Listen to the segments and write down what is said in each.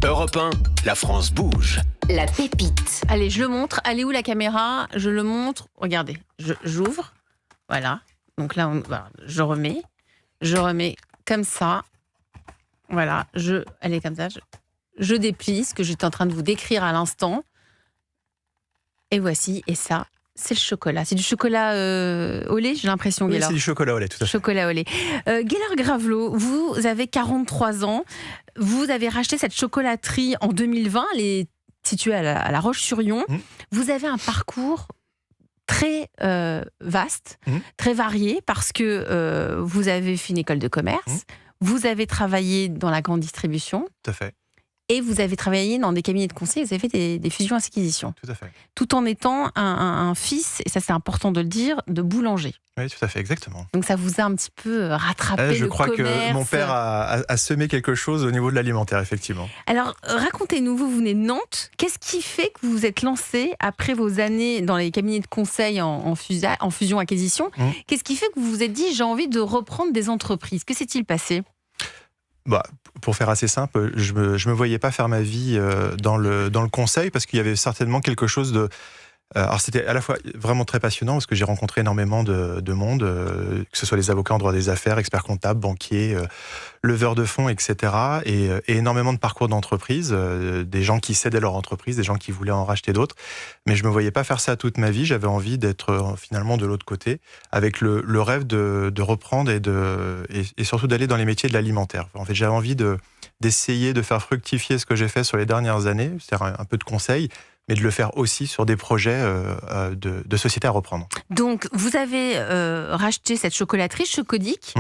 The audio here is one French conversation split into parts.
Europe 1, la France bouge. La pépite. Allez, je le montre. Elle est où la caméra? Je le montre. Regardez, j'ouvre. Voilà. Donc là, je remets. Je remets comme ça. Voilà. Elle est comme ça. Je déplie ce que j'étais en train de vous décrire à l'instant. Et voici. Et ça, c'est le chocolat. C'est du chocolat au lait, j'ai l'impression, Oui, Gaylor. c'est du chocolat au lait, tout à fait. Chocolat au lait. Gaylor Gravelot, vous avez 43 ans. Vous avez racheté cette chocolaterie en 2020. Elle est située à la Roche-sur-Yon. Vous avez un parcours très vaste, très varié, parce que vous avez fait une école de commerce, vous avez travaillé dans la grande distribution. Tout à fait. Et vous avez travaillé dans des cabinets de conseil, vous avez fait des fusions-acquisitions. Tout à fait. Tout en étant un fils, et ça c'est important de le dire, de boulanger. Oui, tout à fait, exactement. Donc ça vous a un petit peu rattrapé Je le crois commerce. que mon père a semé quelque chose au niveau de l'alimentaire, effectivement. Alors, racontez-nous, vous venez de Nantes. Qu'est-ce qui fait que vous vous êtes lancé après vos années dans les cabinets de conseil en fusion-acquisition? Qu'est-ce qui fait que vous vous êtes dit, j'ai envie de reprendre des entreprises? Que s'est-il passé? Pour faire assez simple, je me voyais pas faire ma vie dans le conseil, parce qu'il y avait certainement quelque chose de... Alors c'était à la fois vraiment très passionnant, parce que j'ai rencontré énormément de monde, que ce soit les avocats en droit des affaires, experts comptables, banquiers, leveurs de fonds, etc. Et énormément de parcours d'entreprise, des gens qui cédaient leur entreprise, des gens qui voulaient en racheter d'autres. Mais je me voyais pas faire ça toute ma vie. J'avais envie d'être finalement de l'autre côté, avec le rêve de reprendre et surtout d'aller dans les métiers de l'alimentaire. En fait, j'avais envie d'essayer de faire fructifier ce que j'ai fait sur les dernières années, c'est-à-dire un peu de conseil, mais de le faire aussi sur des projets de société à reprendre. Donc, vous avez racheté cette chocolaterie, Chocodic.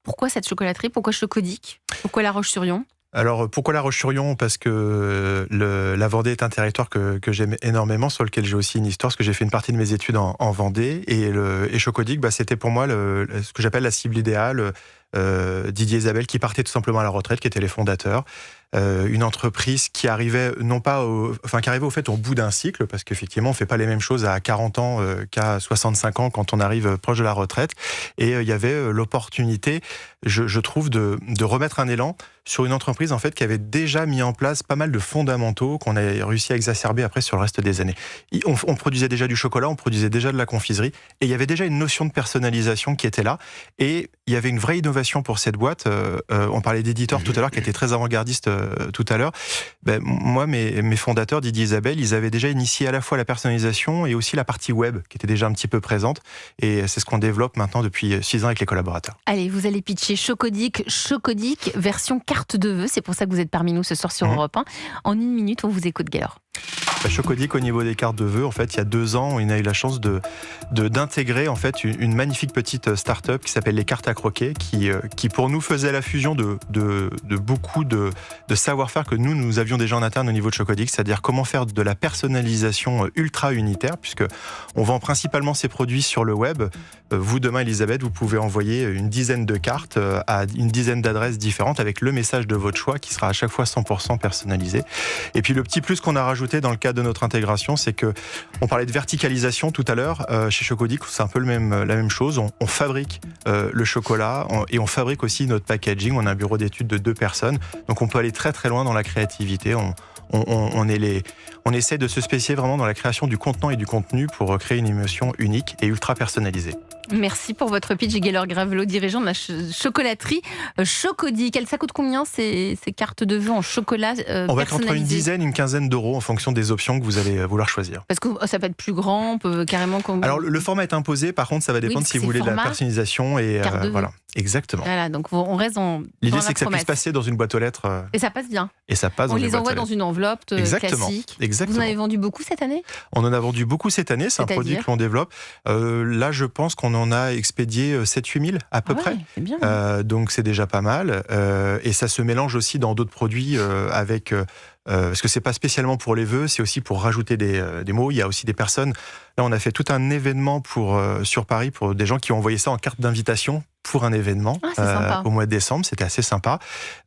Pourquoi cette chocolaterie? Pourquoi Chocodic? Pourquoi La Roche-sur-Yon? Alors, pourquoi La Roche-sur-Yon? Parce que la Vendée est un territoire que j'aime énormément, sur lequel j'ai aussi une histoire, parce que j'ai fait une partie de mes études en Vendée. Et Chocodic, c'était pour moi ce que j'appelle la cible idéale. Didier et Isabelle qui partaient tout simplement à la retraite, qui étaient les fondateurs. Une entreprise qui arrivait qui arrivait au fait au bout d'un cycle, parce qu'effectivement on fait pas les mêmes choses à 40 ans qu'à 65 ans quand on arrive proche de la retraite. Et il y avait l'opportunité, je trouve, de remettre un élan sur une entreprise en fait qui avait déjà mis en place pas mal de fondamentaux qu'on a réussi à exacerber après sur le reste des années. On produisait déjà du chocolat, on produisait déjà de la confiserie, et il y avait déjà une notion de personnalisation qui était là, et il y avait une vraie innovation pour cette boîte. On parlait d'éditeurs tout à l'heure qui étaient très avant-gardistes tout à l'heure. Moi, mes fondateurs, Didier et Isabelle, ils avaient déjà initié à la fois la personnalisation et aussi la partie web qui était déjà un petit peu présente, et c'est ce qu'on développe maintenant depuis 6 ans avec les collaborateurs. Allez, vous allez pitcher Chocodic version carte de vœux, c'est pour ça que vous êtes parmi nous ce soir sur Europe 1. En 1 minute, on vous écoute, Gaylor. Chocodic, au niveau des cartes de vœux, en fait, il y a 2 ans, on a eu la chance d'intégrer en fait une magnifique petite start-up qui s'appelle les cartes à croquer, qui pour nous faisait la fusion de beaucoup de savoir-faire que nous avions déjà en interne au niveau de Chocodic, c'est-à-dire comment faire de la personnalisation ultra unitaire, puisque on vend principalement ces produits sur le web. Vous, demain, Elisabeth, vous pouvez envoyer une dizaine de cartes à une dizaine d'adresses différentes avec le message de votre choix qui sera à chaque fois 100% personnalisé. Et puis le petit plus qu'on a rajouté dans le cadre de notre intégration, c'est que on parlait de verticalisation tout à l'heure. Chez Chocodic, c'est un peu la même chose. On fabrique le chocolat et on fabrique aussi notre packaging. On a un bureau d'études de 2 personnes, donc on peut aller très très loin dans la créativité. On essaie de se spécialiser vraiment dans la création du contenant et du contenu pour créer une émotion unique et ultra personnalisée. Merci pour votre pitch, Gaylor Gravelot, dirigeant de la chocolaterie Chocodic. Ça coûte combien ces cartes de vœux en chocolat personnalisées? On va être entre une dizaine et une quinzaine d'euros en fonction des options que vous allez vouloir choisir. Parce que ça peut être plus grand, on peut carrément... Alors le format est imposé, par contre ça va dépendre si vous voulez de la personnalisation et voilà. Exactement. Voilà, donc on reste dans l'idée, c'est que ça puisse passer dans une boîte aux lettres. Et ça passe bien. Et ça passe. On les envoie dans une enveloppe classique. Exactement. Vous en avez vendu beaucoup cette année? On en a vendu beaucoup cette année. C'est un produit que l'on développe. Là, je pense qu'on en a expédié 7-8 000 à peu près. C'est bien. Donc c'est déjà pas mal. Et ça se mélange aussi dans d'autres produits avec. Parce que c'est pas spécialement pour les vœux, c'est aussi pour rajouter des mots. Il y a aussi des personnes. Là, on a fait tout un événement sur Paris pour des gens qui ont envoyé ça en carte d'invitation pour un événement au mois de décembre. C'était assez sympa.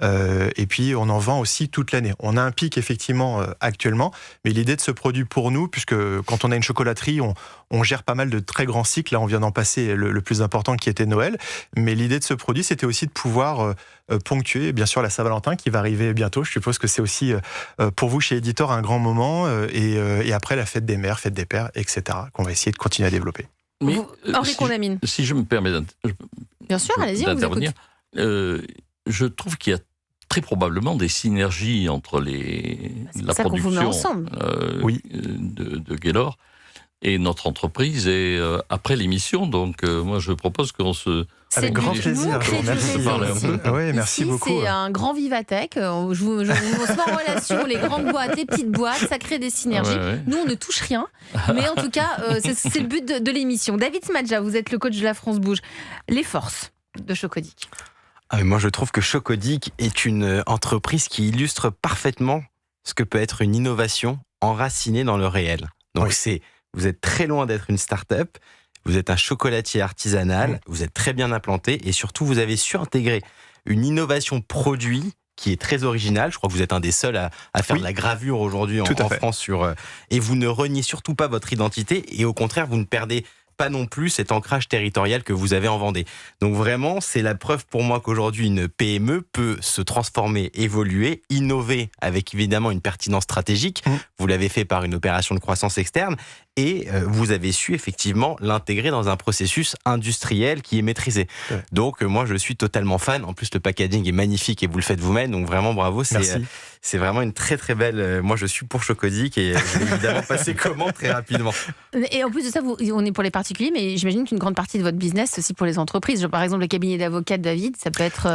Et puis, on en vend aussi toute l'année. On a un pic, effectivement, actuellement. Mais l'idée de ce produit pour nous, puisque quand on a une chocolaterie, on gère pas mal de très grands cycles. Là, on vient d'en passer le plus important qui était Noël. Mais l'idée de ce produit, c'était aussi de pouvoir ponctuer bien sûr la Saint-Valentin qui va arriver bientôt. Je suppose que c'est aussi pour vous chez Editor un grand moment et après la fête des mères, fête des pères, etc. qu'on va essayer de continuer à développer. Mais, Henri Condamine. Si je me permets bien sûr, allez-y, on vous écoute. Je trouve qu'il y a très probablement des synergies entre la production de Gaylor et notre entreprise et après l'émission. Donc moi je propose qu'on se... Avec grand plaisir. Merci beaucoup. C'est un grand Vivatech. On se met en relation, les grandes boîtes, les petites boîtes, ça crée des synergies. Nous, on ne touche rien. Mais en tout cas, c'est le but de l'émission. David Smadja, vous êtes le coach de la France Bouge. Les forces de Chocodic. Moi, je trouve que Chocodic est une entreprise qui illustre parfaitement ce que peut être une innovation enracinée dans le réel. Donc, vous êtes très loin d'être une start-up, vous êtes un chocolatier artisanal, vous êtes très bien implanté et surtout, vous avez su intégrer une innovation produit qui est très originale. Je crois que vous êtes un des seuls à faire de la gravure aujourd'hui en France. Et vous ne reniez surtout pas votre identité et au contraire, vous ne perdez pas non plus cet ancrage territorial que vous avez en Vendée. Donc vraiment, c'est la preuve pour moi qu'aujourd'hui, une PME peut se transformer, évoluer, innover avec évidemment une pertinence stratégique. Vous l'avez fait par une opération de croissance externe et vous avez su effectivement l'intégrer dans un processus industriel qui est maîtrisé. Donc moi, je suis totalement fan. En plus, le packaging est magnifique et vous le faites vous-même. Donc vraiment, bravo. C'est vraiment une très très belle... moi, je suis pour Chocodic et je vais évidemment passer commande très rapidement. Et en plus de ça, on est pour les particuliers, mais j'imagine qu'une grande partie de votre business, c'est aussi pour les entreprises. Par exemple, le cabinet d'avocat de David, ça peut être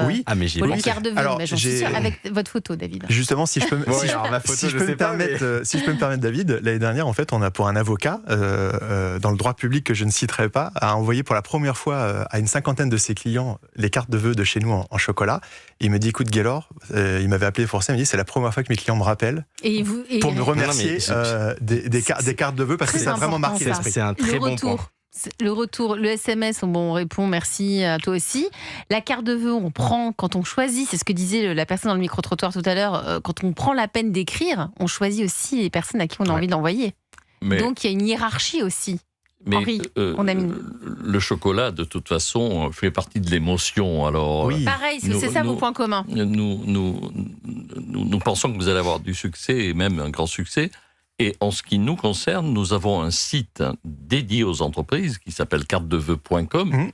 pour les cartes de vœux. J'en suis sûre, avec votre photo, David. Justement, si je peux me permettre, David, l'année dernière, en fait, on a pour un avocat, dans le droit public que je ne citerai pas, a envoyé pour la première fois à une cinquantaine de ses clients les cartes de vœux de chez nous en chocolat. Il me dit, écoute Gaylor, il m'avait appelé pour ça, il me dit, c'est la première fois que mes clients me rappellent pour me remercier des cartes de vœux parce que ça a vraiment marqué l'esprit. C'est un très bon point. Le retour, le SMS, on répond merci à toi aussi. La carte de vœux, on prend quand on choisit, c'est ce que disait la personne dans le micro-trottoir tout à l'heure, quand on prend la peine d'écrire, on choisit aussi les personnes à qui on a envie d'envoyer. Donc il y a une hiérarchie aussi. Mais Henri, le chocolat, de toute façon, fait partie de l'émotion. Alors, pareil, c'est ça vos points communs. Nous pensons que vous allez avoir du succès, et même un grand succès. Et en ce qui nous concerne, nous avons un site dédié aux entreprises qui s'appelle cartedeveux.com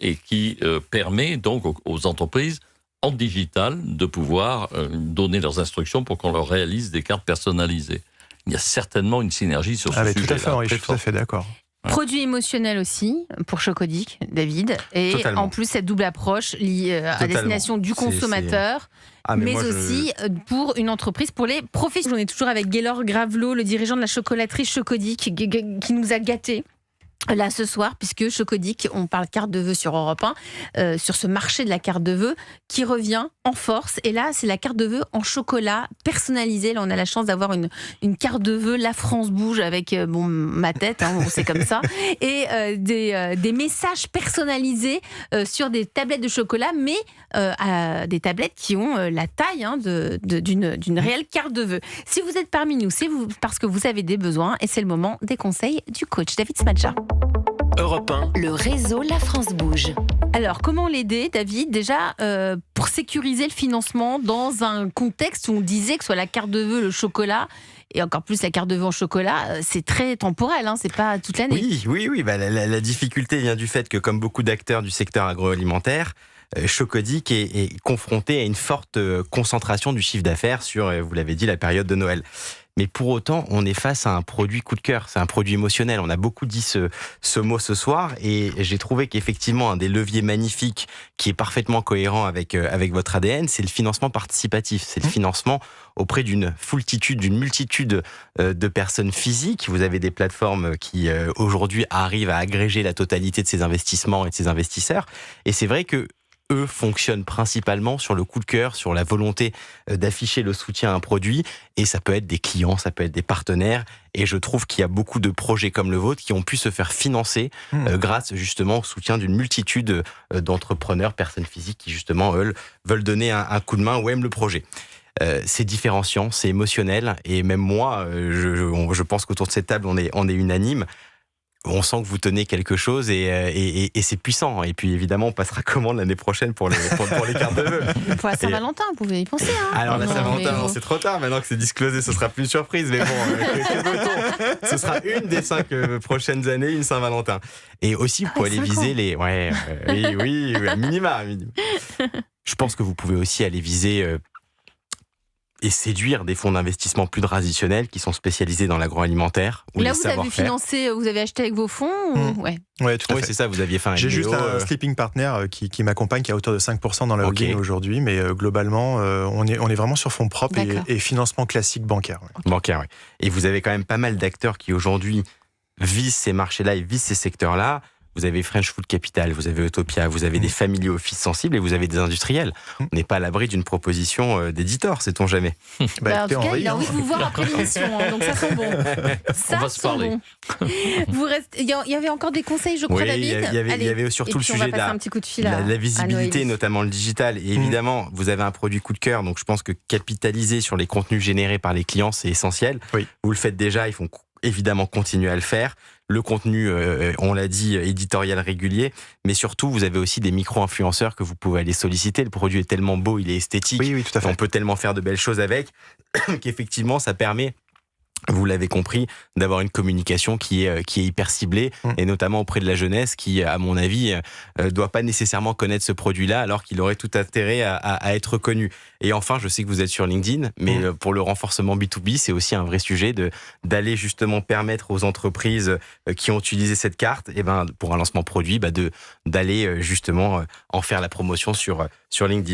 et qui permet donc aux entreprises en digital de pouvoir donner leurs instructions pour qu'on leur réalise des cartes personnalisées. Il y a certainement une synergie sur ce sujet. Tout à fait, Henri, je suis tout à fait d'accord. Produit émotionnel aussi pour Chocodic, David. Et en plus, cette double approche liée à destination du consommateur, mais aussi pour une entreprise, pour les professionnels. On est toujours avec Gaylor Gravelot, le dirigeant de la chocolaterie Chocodic, qui nous a gâtés. Là ce soir, puisque Chocodic, on parle carte de vœux sur Europe 1, sur ce marché de la carte de vœux qui revient en force. Et là, c'est la carte de vœux en chocolat personnalisée. Là, on a la chance d'avoir une carte de vœux La France Bouge avec ma tête, c'est comme ça, et des messages personnalisés sur des tablettes de chocolat, mais des tablettes qui ont la taille d'une réelle carte de vœux. Si vous êtes parmi nous, c'est parce que vous avez des besoins et c'est le moment des conseils du coach David Smadja. Europe 1. Le réseau La France Bouge. Alors, comment l'aider, David, déjà, pour sécuriser le financement dans un contexte où on disait que ce soit la carte de vœux, le chocolat, et encore plus la carte de vœux en chocolat, c'est très temporel, c'est pas toute l'année. Oui. La difficulté vient du fait que, comme beaucoup d'acteurs du secteur agroalimentaire, Chocodic est confronté à une forte concentration du chiffre d'affaires sur, vous l'avez dit, la période de Noël. Mais pour autant, on est face à un produit coup de cœur, c'est un produit émotionnel. On a beaucoup dit ce mot ce soir et j'ai trouvé qu'effectivement, un des leviers magnifiques qui est parfaitement cohérent avec votre ADN, c'est le financement participatif. C'est le financement auprès d'une multitude de personnes physiques. Vous avez des plateformes qui aujourd'hui arrivent à agréger la totalité de ces investissements et de ces investisseurs. Et c'est vrai que eux fonctionnent principalement sur le coup de cœur, sur la volonté d'afficher le soutien à un produit. Et ça peut être des clients, ça peut être des partenaires. Et je trouve qu'il y a beaucoup de projets comme le vôtre qui ont pu se faire financer grâce justement au soutien d'une multitude d'entrepreneurs, personnes physiques qui justement veulent donner un coup de main ou aiment le projet. C'est différenciant, c'est émotionnel. Et même moi, je pense qu'autour de cette table, on est unanime. on sent que vous tenez quelque chose et c'est puissant. Et puis évidemment, on passera commande l'année prochaine pour les cartes de vœux. Pour la Saint-Valentin, vous pouvez y penser. Alors la Saint-Valentin, c'est trop tard. Maintenant que c'est disclosé, ce sera plus une surprise. Mais bon, que veut-on ? Ce sera une des 5 prochaines années, une Saint-Valentin. Et aussi, vous pouvez aller viser les... oui, à minima. Je pense que vous pouvez aussi aller viser... et séduire des fonds d'investissement plus traditionnels qui sont spécialisés dans l'agroalimentaire. Là, vous avez financé, vous avez acheté avec vos fonds Ouais, tout à fait. C'est ça, vous aviez fait un J'ai juste un sleeping partner qui m'accompagne, qui est à hauteur de 5% dans la holding aujourd'hui, mais globalement, on est vraiment sur fonds propres et financement classique bancaire. Bancaire, oui. Et vous avez quand même pas mal d'acteurs qui aujourd'hui visent ces marchés-là et visent ces secteurs-là. Vous avez French Food Capital, vous avez Utopia, vous avez des family office sensibles et vous avez des industriels. On n'est pas à l'abri d'une proposition d'éditeur, sait-on jamais. En tout cas, il a envie de vous voir après l'émission, donc ça sent bon. On va se parler. Bon. Il y avait encore des conseils, je crois, David. Il y avait surtout le sujet de la visibilité, notamment le digital. Et évidemment, vous avez un produit coup de cœur, donc je pense que capitaliser sur les contenus générés par les clients, c'est essentiel. Oui. Vous le faites déjà, il faut évidemment continuer à le faire. Le contenu, on l'a dit, éditorial régulier, mais surtout, vous avez aussi des micro-influenceurs que vous pouvez aller solliciter. Le produit est tellement beau, il est esthétique, oui, tout à fait. On peut tellement faire de belles choses avec, qu'effectivement, ça permet... Vous l'avez compris, d'avoir une communication qui est hyper ciblée, et notamment auprès de la jeunesse qui, à mon avis, doit pas nécessairement connaître ce produit-là, alors qu'il aurait tout intérêt à être connu. Et enfin, je sais que vous êtes sur LinkedIn, mais pour le renforcement B2B, c'est aussi un vrai sujet d'aller justement permettre aux entreprises qui ont utilisé cette carte, pour un lancement produit, d'aller justement en faire la promotion sur LinkedIn.